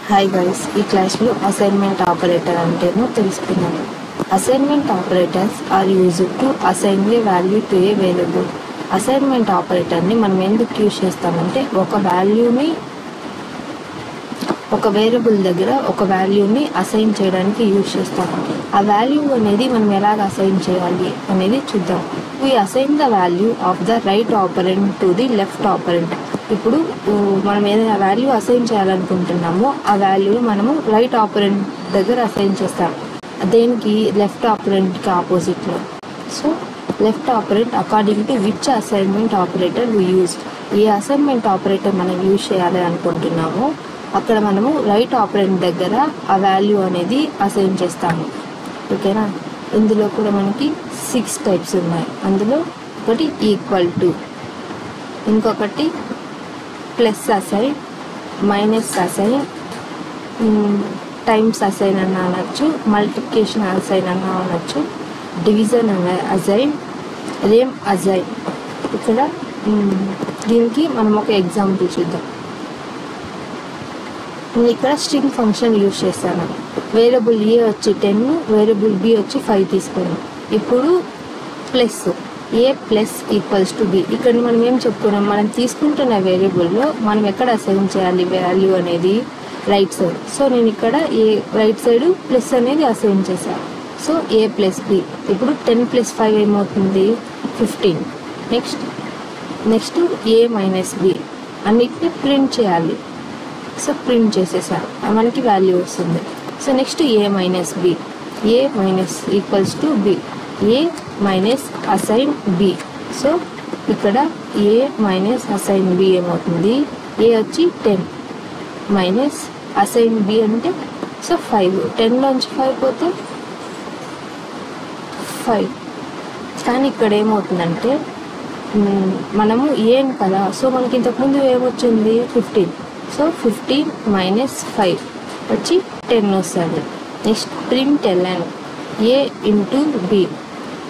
Hi guys, ఈ క్లాస్లో assignment operator అంటేనో తెలుసుకున్నాను. Assignment operators are used to assign a value to a variable. Assignment ఆపరేటర్ని మనం ఎందుకు యూజ్ చేస్తామంటే ఒక వాల్యూని ఒక వేరియబుల్ దగ్గర ఒక వాల్యూని అసైన్ చేయడానికి యూజ్ చేస్తాము. ఆ వాల్యూ అనేది మనం ఎలాగ అసైన్ చేయాలి అనేది చూద్దాం. We assign the value of the right operand to the left operand. ఇప్పుడు మనం ఏదైనా వాల్యూ అసైన్ చేయాలనుకుంటున్నామో ఆ వాల్యూని మనము రైట్ ఆపరెంట్ దగ్గర అసైన్ చేస్తాం. దేనికి? లెఫ్ట్ ఆపరెంట్కి ఆపోజిట్లో. So left operand according to which assignment operator we use. ఏ అసైన్మెంట్ ఆపరేటర్ మనం యూజ్ చేయాలి అనుకుంటున్నామో అక్కడ మనము రైట్ ఆపరెంట్ దగ్గర ఆ వాల్యూ అనేది అసైన్ చేస్తాము. ఓకేనా? ఇందులో కూడా మనకి 6 టైప్స్ ఉన్నాయి. అందులో ఒకటి ఈక్వల్ టు, ఇంకొకటి plus assign, minus assign, times assign అన్న అనొచ్చు, మల్టిప్లికేషన్ అసైన్ అన్న అనొచ్చు, డివిజన్ అసైన్, రేమ్ అసైన్. ఇక్కడ దీనికి మనం ఒక ఎగ్జాంపుల్ చూద్దాం. నేను ఇక్కడ స్ట్రింగ్ ఫంక్షన్ యూజ్ చేస్తాను. వేరియబుల్ ఏ వచ్చి 10, వేరియబుల్ బి వచ్చి 5 తీసుకున్నాం. ఇప్పుడు plus A plus equals to B. ఇక్కడ మనం ఏం చెప్పుకున్నాం? మనం తీసుకుంటున్న వేరియబుల్లో మనం ఎక్కడ అసైన్ చేయాలి వాల్యూ అనేది? Right side. సో నేను ఇక్కడ ఏ రైట్ సైడ్ ప్లస్ అనేది అసైన్ చేశాను. So A plus B. ఇప్పుడు 10 + 5 ఏమవుతుంది? 15. Next A minus B. అన్నిటిని ప్రింట్ చేయాలి. సో ప్రింట్ చేసేసాను, మనకి వాల్యూ వస్తుంది. So next A minus B. A minus equals to B. A minus assign B. So ఇక్కడ ఏ మైనస్ అసైన్ బి ఏమవుతుంది? A వచ్చి 10 మైనస్ అసైన్ బి అంటే so 5. 10లోంచి 5 పోతే 5. కానీ ఇక్కడ ఏమవుతుందంటే మనము ఏం కదా, సో మనకి ఇంతకుముందు ఏమొచ్చింది? 15. సో 15 మైనస్ 5 వచ్చి 10 వస్తుంది. నెక్స్ట్ ప్రింట్ ln ఏ ఇంటూ బి.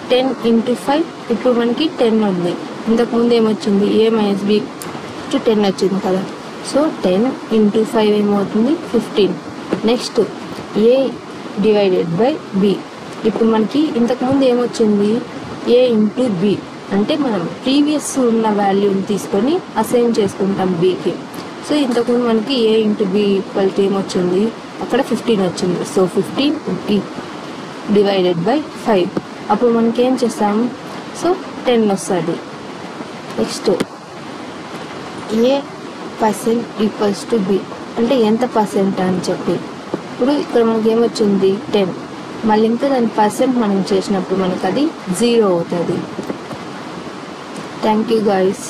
10 ఇంటూ 5 ఇప్పుడు మనకి 10 ఉంది. ఇంతకుముందు ఏమొచ్చింది? ఏ మైనస్ బి టు 10 వచ్చింది కదా. సో 10 ఇంటూ 5 ఏమవుతుంది? 15. Next A divided by B. ఇప్పుడు మనకి ఇంతకుముందు ఏమొచ్చింది? ఏ ఇంటూ బి అంటే మనం ప్రీవియస్ ఉన్న వాల్యూని తీసుకొని అసైన్ చేసుకుంటాం బీకి. సో ఇంతకుముందు మనకి ఏ ఇంటూ బి ఈక్వల్ టు ఏమొచ్చింది? అక్కడ 15 వచ్చింది. So 15 divided by 5. అప్పుడు మనకి ఏం చేస్తాము? సో 10 వస్తుంది. Next A percent equals to B అంటే ఎంత పర్సెంట్ అని చెప్పి. ఇప్పుడు ఇక్కడ మనకి ఏమొచ్చింది? 10. మళ్ళీ ఇంకా దాని పర్సెంట్ మనం చేసినప్పుడు మనకు అది 0 అవుతుంది. Thank you guys.